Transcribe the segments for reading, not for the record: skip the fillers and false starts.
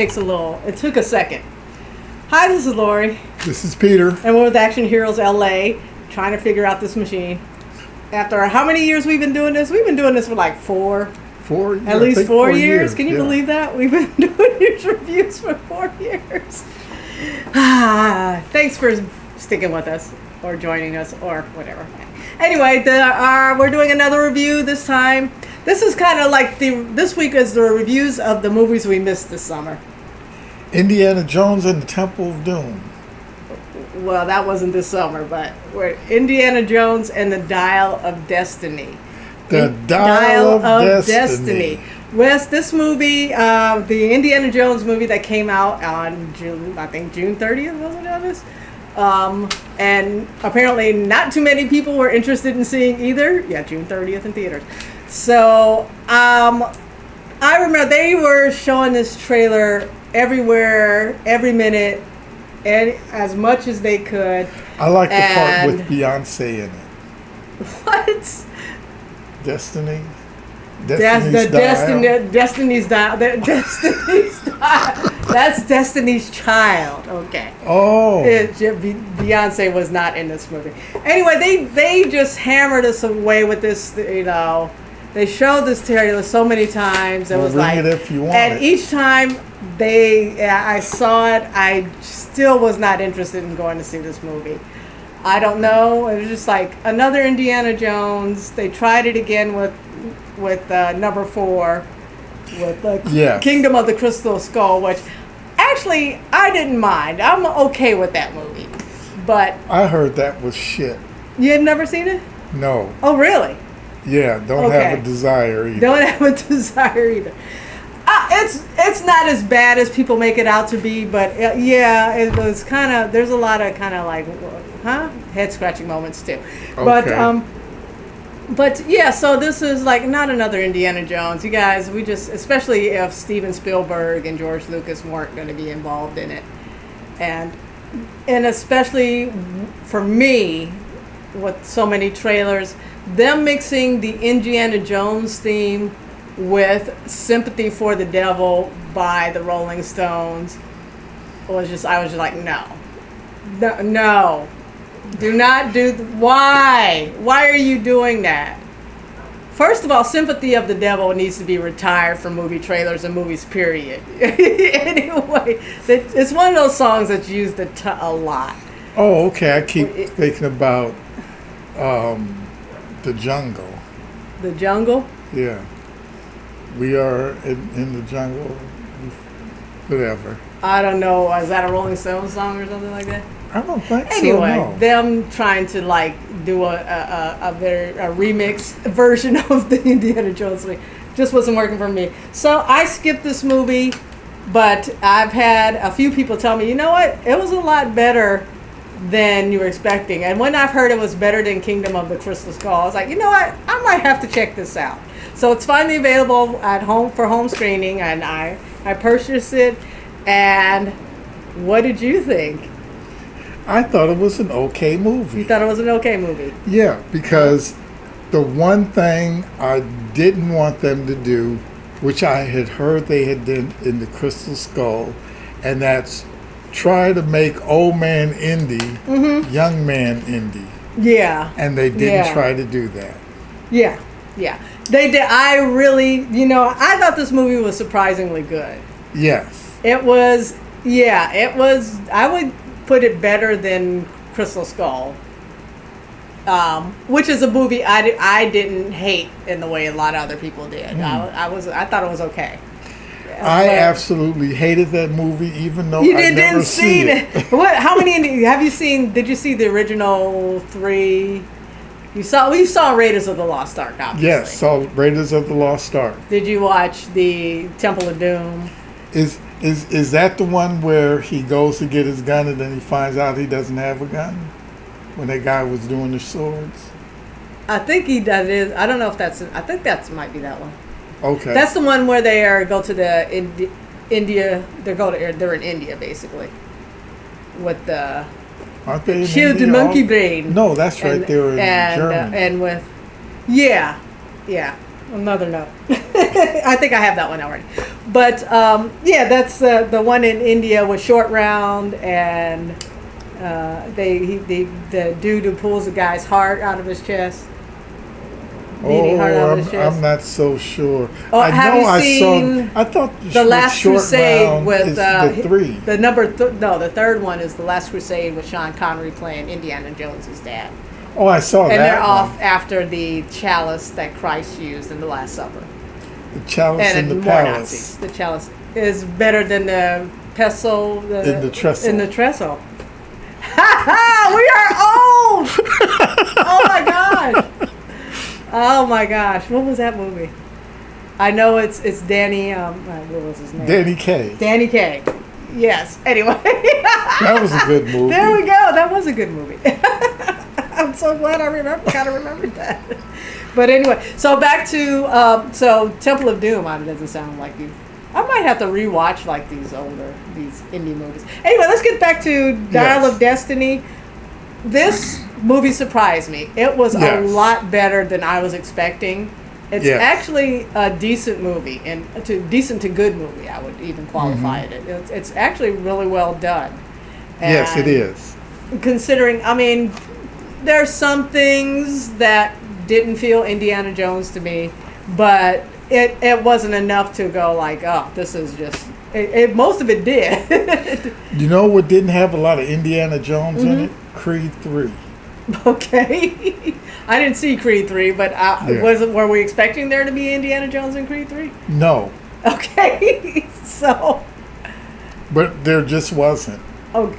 It took a second. Hi, this is Lori, This is Peter. and we're with Action Heroes LA, trying to figure out this machine. After how many years we've been doing this? We've been doing this for like at least 4 years. Can you believe that? We've been doing these reviews for 4 years. Thanks for sticking with us, or joining us, or whatever. Anyway, we're doing another review this time. This is kind of like this week is the reviews of the movies we missed this summer. Indiana Jones and the Temple of Doom. Well, that wasn't this summer, but we're Indiana Jones and the Dial of Destiny. The Dial of Destiny. Wes, this movie, the Indiana Jones movie that came out on June 30th, wasn't it on this? And apparently not too many people were interested in seeing either. Yeah, June 30th in theaters. So, I remember they were showing this trailer everywhere, every minute, and as much as they could. I like the part with Beyonce in it. What? Destiny? Destiny's Dial. That's Destiny's Child. Okay. Oh. Beyonce was not in this movie. Anyway, they just hammered us away with this, They showed this trailer so many times. It was like, it if you want and it. each time I saw it, I still was not interested in going to see this movie. I don't know. It was just like another Indiana Jones. They tried it again with number 4, with the Kingdom of the Crystal Skull, which actually I didn't mind. I'm okay with that movie, but I heard that was shit. You have never seen it? No. Oh, really? Yeah, don't have a desire either. Don't have a desire either. It's not as bad as people make it out to be, but yeah, it was kind of. There's a lot of kind of like, head scratching moments too. Okay. But yeah, so this is like not another Indiana Jones. You guys, especially if Steven Spielberg and George Lucas weren't going to be involved in it, and especially for me, with so many trailers, them mixing the Indiana Jones theme with Sympathy for the Devil by the Rolling Stones I was just like, no, do not do. Why are you doing that? First of all, Sympathy of the Devil needs to be retired from movie trailers and movies, period. Anyway, it's one of those songs that's used a lot. Oh, okay. I keep thinking about The Jungle. The Jungle? Yeah. We are in the jungle. Whatever. I don't know. Is that a Rolling Stones song or something like that? I don't think anyway, so. Anyway, them trying to like do a remix version of the Indiana Jones movie just wasn't working for me. So I skipped this movie, but I've had a few people tell me, you know what? It was a lot better than you were expecting. And when I've heard it was better than Kingdom of the Crystal Skull, I was like, you know what? I might have to check this out. So it's finally available at home for home screening, and I purchased it. And what did you think? I thought it was an okay movie. You thought it was an okay movie? Yeah, because the one thing I didn't want them to do, which I had heard they had done in the Crystal Skull, and that's try to make old man Indy, young man Indy. Yeah. And they didn't try to do that. Yeah. They did. I really, I thought this movie was surprisingly good. Yes. It was, I would put it better than Crystal Skull, which is a movie I didn't hate in the way a lot of other people did. I thought it was okay. I absolutely hated that movie, even though you I never seen it. What? How many have you seen? Did you see the original 3? We saw Raiders of the Lost Ark, obviously. Yes, saw Raiders of the Lost Ark. Did you watch the Temple of Doom? Is that the one where he goes to get his gun and then he finds out he doesn't have a gun? When that guy was doing the swords? I think he does. I don't know if that's. I think that might be that one. Okay. That's the one where they go to the India. They're in India basically. With the. Aren't they in Shield India? the monkey brain. No, that's right. They were in Germany. And with. Yeah. another note. I think I have that one already. But yeah, that's the one in India with Short Round, and the dude who pulls the guy's heart out of his chest. Beating heart out of his chest. I'm not so sure. Oh, have you seen I thought The Last Crusade with the three. The third one is The Last Crusade with Sean Connery playing Indiana Jones's dad. Oh, I saw that. And they're one. off after the chalice that Christ used in the Last Supper. The chalice in the more palace. Nazis. The chalice is better than the pestle. In the trestle. In the trestle. Ha ha! We are old. Oh my gosh. Oh my gosh! What was that movie? I know it's Danny. What was his name? Danny Kaye. Danny Kaye. Yes. Anyway. That was a good movie. There we go. That was a good movie. I'm so glad I remembered that. But anyway, so back to so Temple of Doom. It doesn't sound like you. I might have to rewatch like these indie movies. Anyway, let's get back to Dial of Destiny. This movie surprised me. It was a lot better than I was expecting. It's actually a decent movie, and decent to good movie. I would even qualify it. It's actually really well done. And yes, it is. Considering, I mean, there are some things that didn't feel Indiana Jones to me, but it wasn't enough to go like, oh, this is just. Most of it did. You know what didn't have a lot of Indiana Jones in it? Creed 3. Okay. I didn't see Creed 3, but were we expecting there to be Indiana Jones in Creed 3? No. Okay. So. But there just wasn't. Oh,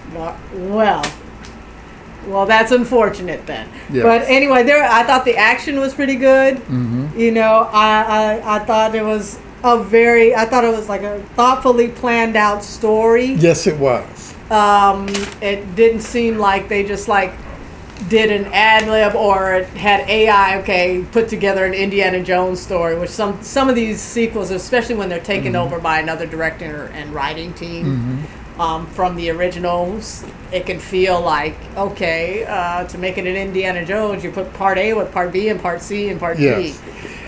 well, that's unfortunate then. Yes. But anyway, I thought the action was pretty good. Mm-hmm. You know, I thought it was like a thoughtfully planned out story. Yes, it was. It didn't seem like they just like did an ad lib or it had AI put together an Indiana Jones story, which some of these sequels, especially when they're taken over by another director and writing team from the originals, it can feel like to make it an Indiana Jones, you put part A with part B and part C and part D,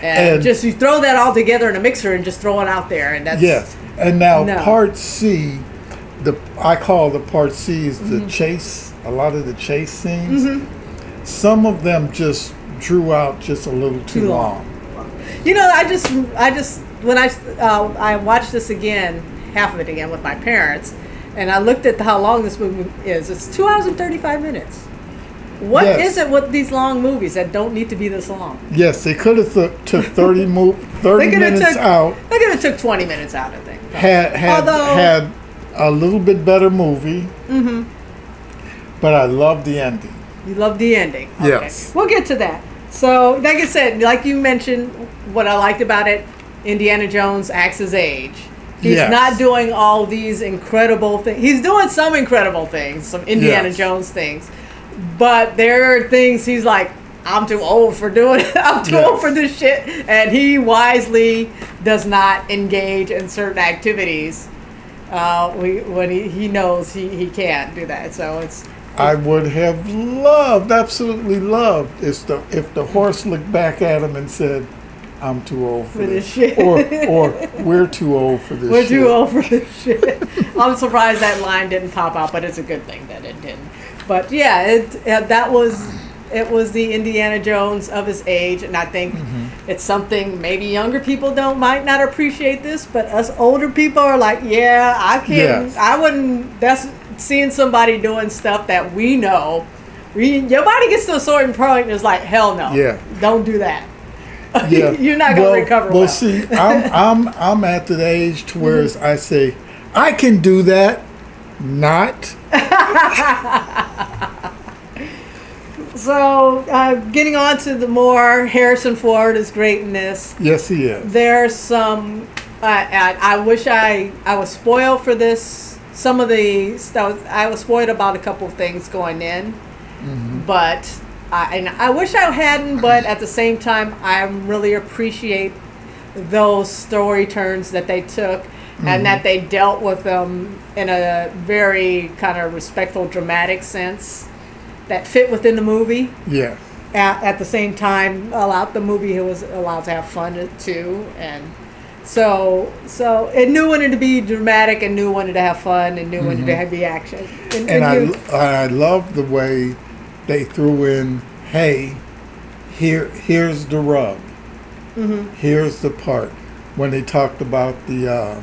and just you throw that all together in a mixer and just throw it out there, and that's And now part C, I call the part C is the chase. A lot of the chase scenes, some of them just drew out just a little too long. You know, I just when I watched this again, half of it again with my parents, and I looked at how long this movie is. It's 2 hours and 35 minutes. What is it with these long movies that don't need to be this long? Yes, they could have took 30 minutes out. They could have took 20 minutes out, I think. Had a little bit better movie. But I love the ending. You love the ending. Okay. Yes. We'll get to that. So, like I said, like you mentioned, what I liked about it, Indiana Jones acts his age. He's not doing all these incredible things. He's doing some incredible things, some Indiana Jones things. But there are things he's like, I'm too old for doing it. I'm too old for this shit. And he wisely does not engage in certain activities when he knows he can't do that. So it's... I would have absolutely loved, if the horse looked back at him and said, I'm too old for this shit. Or we're too old for this shit. We're too old for this shit. I'm surprised that line didn't pop out, but it's a good thing that it didn't. But yeah, it was the Indiana Jones of his age, and I think it's something maybe younger people might not appreciate this, but us older people are like, I can't, I wouldn't, that's seeing somebody doing stuff that we know, your body gets to a certain point and it's like, hell no, don't do that. You're not going to recover well. Well, see, I'm at the age to where I say, I can do that, not. So, getting on to the more, Harrison Ford is great in this. Yes, he is. There's some, I wish I was spoiled for this. Some of the stuff, I was spoiled about a couple of things going in, but I wish I hadn't, but at the same time, I really appreciate those story turns that they took and that they dealt with them in a very kind of respectful, dramatic sense that fit within the movie. Yeah. at the same time allowed the movie was allowed to have fun too, and so it knew wanted to be dramatic and knew wanted to have fun and knew wanted to be action. And I love the way they threw in, hey, here's the rub, here's the part when they talked about the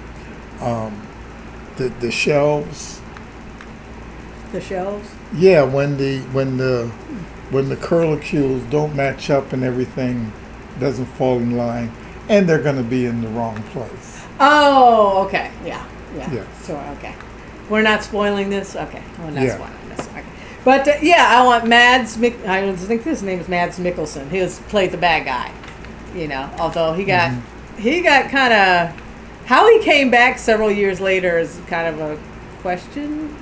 shelves. The shelves. Yeah, when the curlicues don't match up and everything doesn't fall in line, and they're going to be in the wrong place. Oh, okay, yeah. Yeah. So okay, we're not spoiling this. Okay, we're not Yeah. spoiling this. Okay, but I want Mads. I think his name is Mads Mikkelsen. He played the bad guy. You know, although he got kind of how he came back several years later is kind of a question.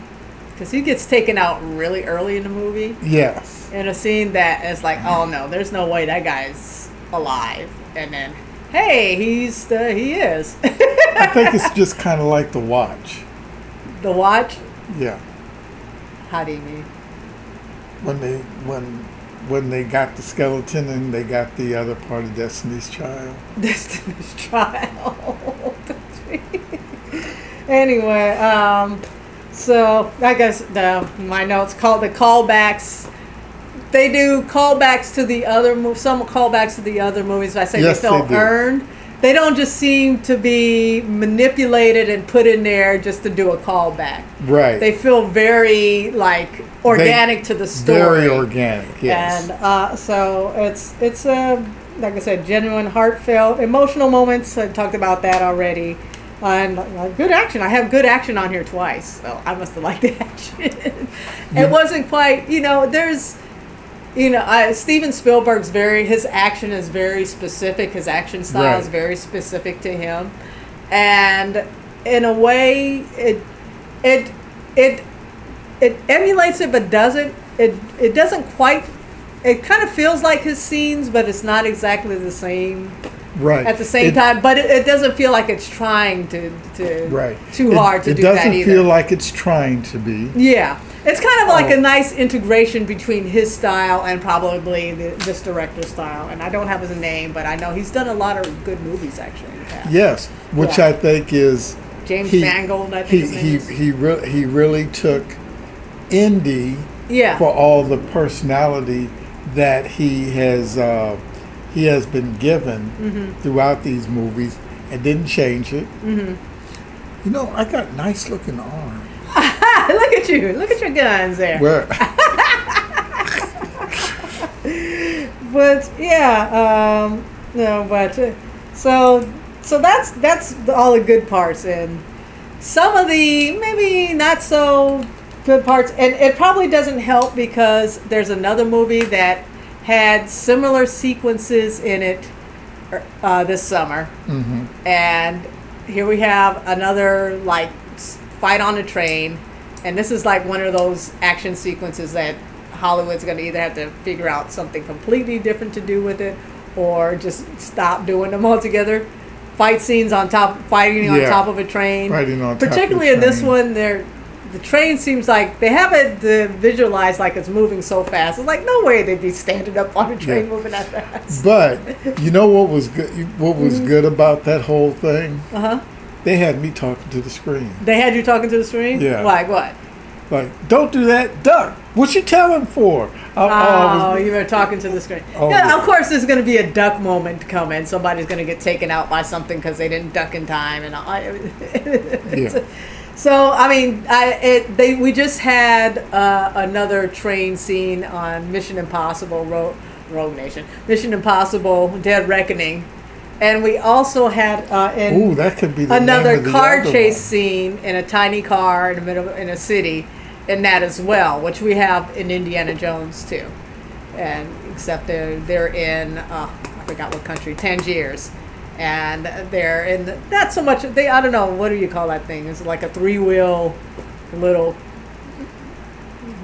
Because he gets taken out really early in the movie. Yes. In a scene that is like, oh no, there's no way that guy's alive. And then, hey, he is. I think it's just kind of like The Watch. The Watch? Yeah. How do you mean? When they got the skeleton and they got the other part of Destiny's Child. Destiny's Child. Anyway, so I guess my notes called the callbacks. They do callbacks to the other some callbacks to the other movies. I say yes, they feel earned. They don't just seem to be manipulated and put in there just to do a callback. Right. They feel very like organic to the story. Very organic. Yes. And so it's like I said, genuine, heartfelt, emotional moments. I talked about that already. And good action. I have good action on here twice, so I must have liked the action. It wasn't quite, there's, Steven Spielberg's his action is very specific. His action style is very specific to him. And in a way, it emulates it, but doesn't, it doesn't quite, it kind of feels like his scenes, but it's not exactly the same. Right. At the same time, but it doesn't feel like it's trying to too hard to do that either. It doesn't feel like it's trying to be. Yeah. It's kind of like a nice integration between his style and probably this director's style. And I don't have his name, but I know he's done a lot of good movies actually in the past. Yes, which I think is James Mangold. I think he really took Indy for all the personality that he has been given throughout these movies and didn't change it. I got nice looking arms. Look at you! Look at your guns there. Well, but so that's all the good parts, and some of the maybe not so good parts, and it probably doesn't help because there's another movie that had similar sequences in it this summer, and here we have another fight on a train, and this is like one of those action sequences that Hollywood's going to either have to figure out something completely different to do with it, or just stop doing them altogether. Fight scenes fighting on top of a train. Particularly in this one, the train seems like they have it visualized like it's moving so fast. It's like no way they'd be standing up on a train moving that fast. But you know what was good? What was good about that whole thing? They had me talking to the screen. They had you talking to the screen? Yeah. Like what? Like, don't do that, duck. What you telling for? You were talking to the screen. Of course, there's going to be a duck moment coming. Somebody's going to get taken out by something because they didn't duck in time, and all. So I mean, we just had another train scene on Mission Impossible Rogue Nation, Mission Impossible Dead Reckoning. And we also had that could be another car chase scene in a tiny car in a city, in that as well, which we have in Indiana Jones too, and except they're in I forgot what country, Tangiers, and they're in not so much I don't know, what do you call that thing? It's like a 3-wheel little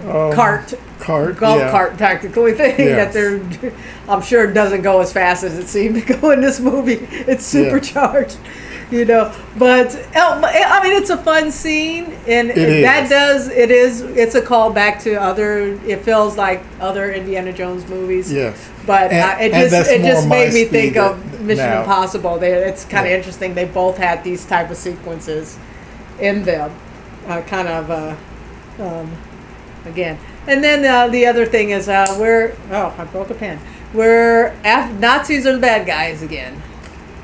golf cart tactically thing that I'm sure doesn't go as fast as it seemed to go in this movie. It's supercharged. But I mean, it's a fun scene, and it's a callback to other. It feels like other Indiana Jones movies. Yes. But it just made me think of Mission now. Impossible. It's kind of interesting. They both had these type of sequences in them, again. And then the other thing is I broke a pen. Nazis are the bad guys again.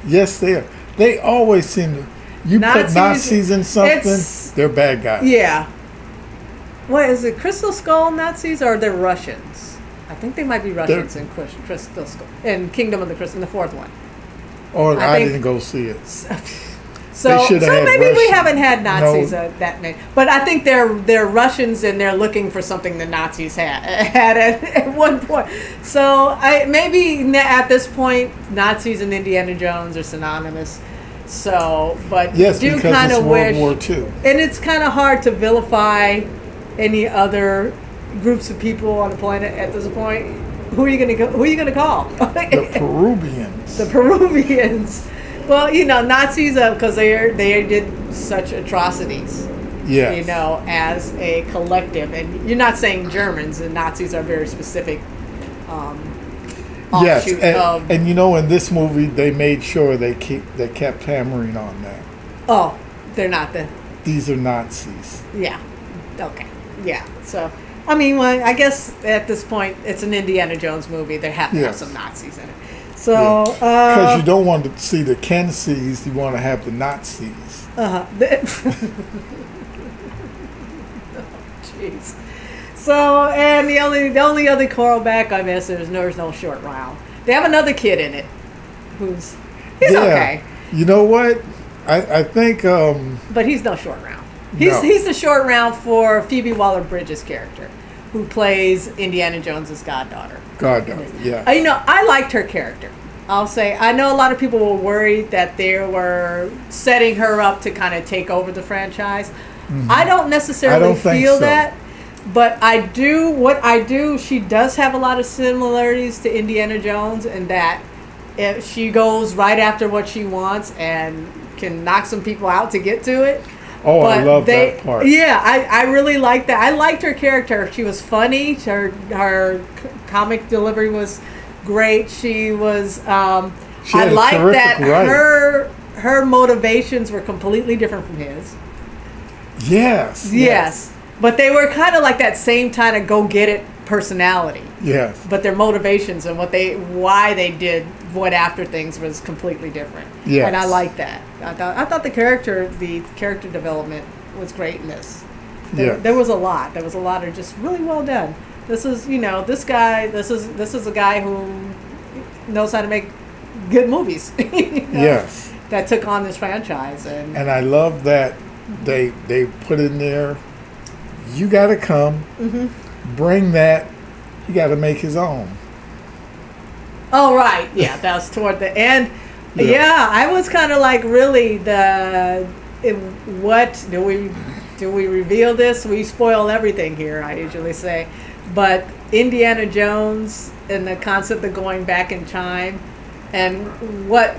Yes, they are. They always seem to. Put Nazis in something, they're bad guys. Yeah. What is it? Crystal Skull Nazis, or they're Russians? I think they might be Russians in Crystal Skull, in Kingdom of the Crystal, in the fourth one. Or I didn't go see it. So maybe we haven't had Nazis that many, but I think they're Russians and they're looking for something the Nazis had at one point. So maybe at this point Nazis and Indiana Jones are synonymous. So, but yes, do because kind it's of World wish, War II. and it's kind of hard to vilify any other groups of people on the planet at this point. Who are you gonna call? The Peruvians. The Peruvians. Well, Nazis, because they did such atrocities. Yes. As a collective, and you're not saying Germans. And Nazis are very specific. Yes, of, and in this movie they made sure they kept hammering on that. Oh, they're not These are Nazis. Yeah. Okay. Yeah. So, I mean, I guess at this point it's an Indiana Jones movie. They have to have some Nazis in it. So, because you don't want to see the Kensees, you want to have the Nazis. Jeez. So, and the only other callback I miss is there's no Short Round. They have another kid in it, he's okay. You know what? I think. But he's no Short Round. He's the Short Round for Phoebe Waller-Bridge's character, who plays Indiana Jones's goddaughter. Yeah. I liked her character. I'll say, I know a lot of people were worried that they were setting her up to kind of take over the franchise. Mm-hmm. I don't necessarily feel that, but she does have a lot of similarities to Indiana Jones, in that if she goes right after what she wants and can knock some people out to get to it. Oh, I love that part. Yeah, I really liked that. I liked her character. She was funny. Her comic delivery was great. She was. I liked that her motivations were completely different from his. Yes. But they were kind of like that same kind of go get it personality. Yes. But their motivations and why they did what after things was completely different. Yes. And I liked that. I thought the character development was great in this. There was a lot. There was a lot of just really well done. This is, this guy. This is a guy who knows how to make good movies. Yes. That took on this franchise, and I love that they put in there. You got to come, bring that. He got to make his own. Oh right, yeah, that was toward the end. Yeah, I was kind of like, really, what do we reveal this? We spoil everything here, I usually say. But Indiana Jones and the concept of going back in time, and what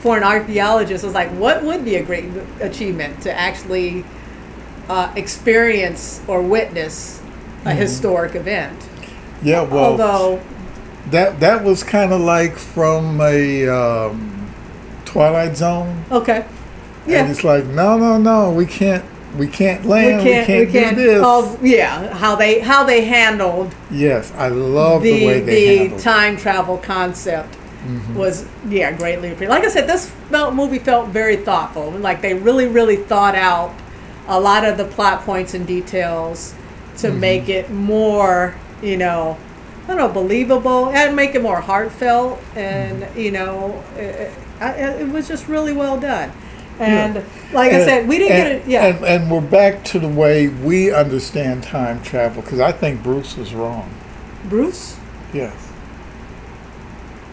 for an archaeologist is like, what would be a great achievement to actually experience or witness a historic event. Yeah, well, although that was kind of like from a Twilight Zone. Okay. Yeah. And it's like, no, we can't land. We can't do this. Oh, yeah, how they handled. Yes, I love the way they handled the time travel concept. Was greatly appreciated. Like I said, this movie felt very thoughtful. Like they really, really thought out a lot of the plot points and details to make it more, believable, and make it more heartfelt, and it was just really well done. And like I said, we didn't get it. Yeah, and we're back to the way we understand time travel, because I think Bruce was wrong. Bruce? Yes.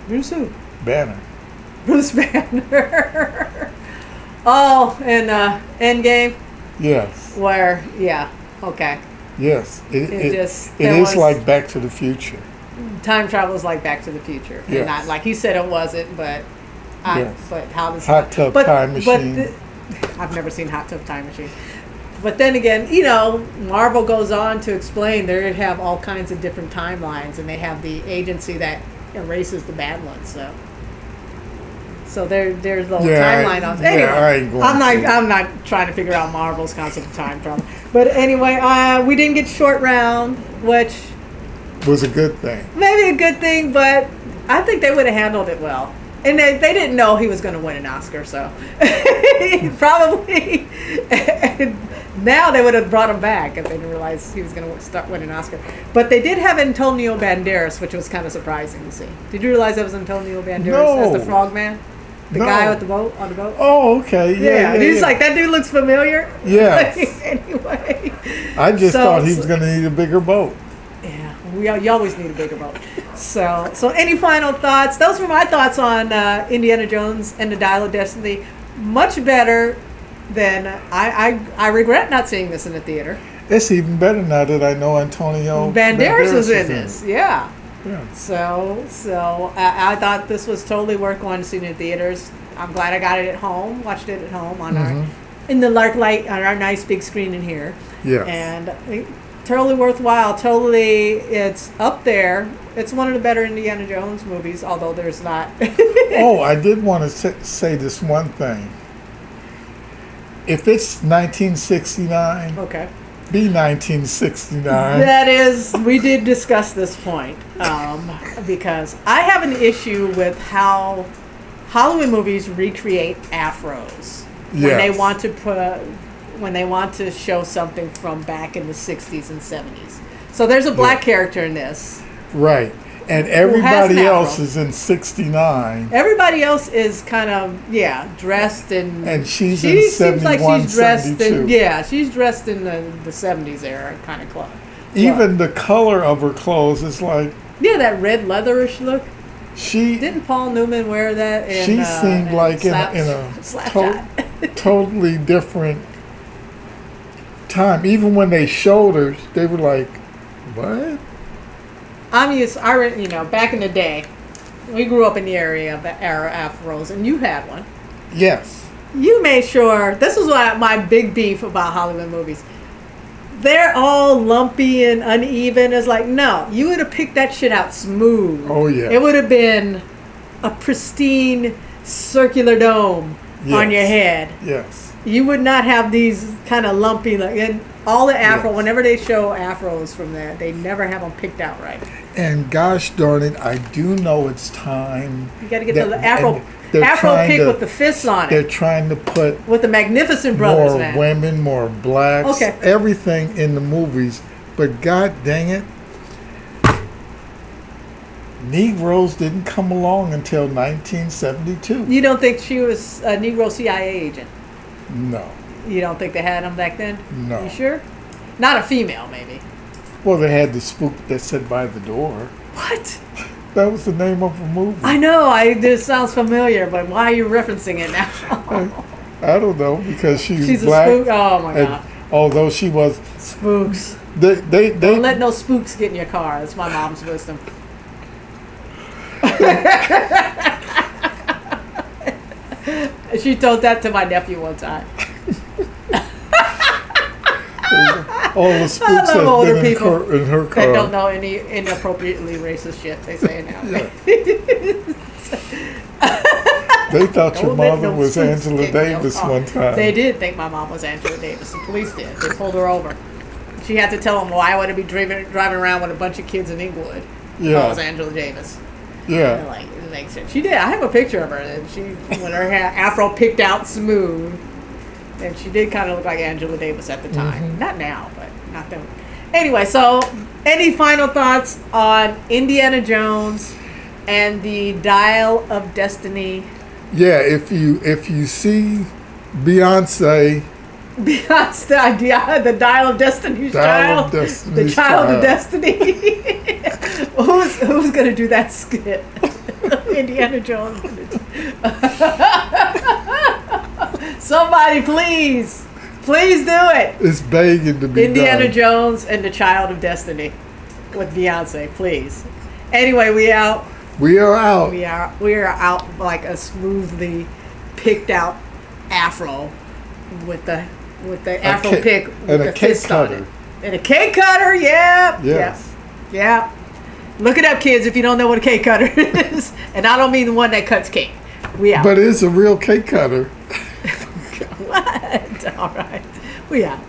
Bruce who? Banner. Bruce Banner. Oh, and Endgame. Yes. Where? Yeah. Okay. Yes. It is like Back to the Future. Time travel is like Back to the Future. Yes. And not like he said it wasn't, but Yes. But how this Hot Tub Time Machine. I've never seen Hot Tub Time Machine. But then again, you know, Marvel goes on to explain they have all kinds of different timelines, and they have the agency that erases the bad ones. So there's a little timeline on. Anyway, I'm not trying to figure out Marvel's concept of time travel. But anyway, we didn't get short round, which was a good thing. Maybe a good thing, but I think they would have handled it well. And they didn't know he was going to win an Oscar, so probably. Now they would have brought him back if they didn't realize he was going to start winning an Oscar. But they did have Antonio Banderas, which was kind of surprising to see. Did you realize that was Antonio Banderas as the Frogman? The guy with the boat, on the boat? Oh, okay. Yeah. He's like, that dude looks familiar. Yes. Anyway. I just thought he was going to need a bigger boat. Yeah, you always need a bigger boat. So any final thoughts? Those were my thoughts on Indiana Jones and the Dial of Destiny. Much better than I regret not seeing this in the theater. It's even better now that I know Antonio Banderas is in this. Yeah. So I thought this was totally worth going to see in the theaters. I'm glad I got it at home. Watched it at home on our in the Larklight on our nice big screen in here. Yeah. And totally worthwhile. Totally, it's up there. It's one of the better Indiana Jones movies, although there's not. Oh, I did want to say this one thing. If it's 1969, okay, be 1969. That is, we did discuss this point because I have an issue with how Hollywood movies recreate afros when they want to when they want to show something from back in the 60s and 70s. So there's a black character in this. Right. And everybody else is in 69. Everybody else is kind of, dressed in... And she's in 71, she's dressed 72. She's dressed in the 70s era kind of club. Even the color of her clothes is like... Yeah, that red leatherish look. She Didn't Paul Newman wear that? She seemed like in a totally different time. Even when they showed her, they were like, what? Back in the day, we grew up in the area of era afros, and you had one. Yes. You made sure, this is my big beef about Hollywood movies. They're all lumpy and uneven. It's like, no, you would have picked that shit out smooth. Oh, yeah. It would have been a pristine circular dome on your head. Yes. You would not have these kind of lumpy, and all the afro, whenever they show afros from that, they never have them picked out right. And gosh darn it, I do know it's time. You got to get the afro pick with the fists on it. They're trying to put with the Magnificent Brothers, more women, more blacks, everything in the movies. But god dang it, Negroes didn't come along until 1972. You don't think she was a Negro CIA agent? No. You don't think they had them back then? No. You sure? Not a female, maybe. Well, they had the spook that said by the door. What? That was the name of a movie. I know. This sounds familiar, but why are you referencing it now? I don't know, because she's black. A spook? Oh, my God. Although she was... Spooks. They don't let no spooks get in your car. That's my mom's wisdom. She told that to my nephew one time. All the spooks have older been people in her car. That don't know any inappropriately racist shit they say now. They thought your mother was Angela Davis one time. They did think my mom was Angela Davis. The police did. They pulled her over. She had to tell them, why would I be driving around with a bunch of kids in Inglewood? I was Angela Davis. Yeah. And like, it makes sense. She did. I have a picture of her. And when her afro picked out smooth. And she did kind of look like Angela Davis at the time. Mm-hmm. Not now, but not then. Anyway, so any final thoughts on Indiana Jones and the Dial of Destiny? Yeah, if you see Beyonce, the Dial of Destiny's child, the child of Destiny. who's gonna do that skit? Indiana Jones. Somebody, please do it. It's begging to be Indiana done. Jones and the Child of Destiny with Beyonce, please. Anyway, we out. We are out. We are out like a smoothly picked out afro with the afro pick with and the a cake fist on cutter. it. And a cake cutter, yeah. Yes. Yeah. Look it up, kids, if you don't know what a cake cutter is. And I don't mean the one that cuts cake. We out. But it's a real cake cutter. What? All right. We out.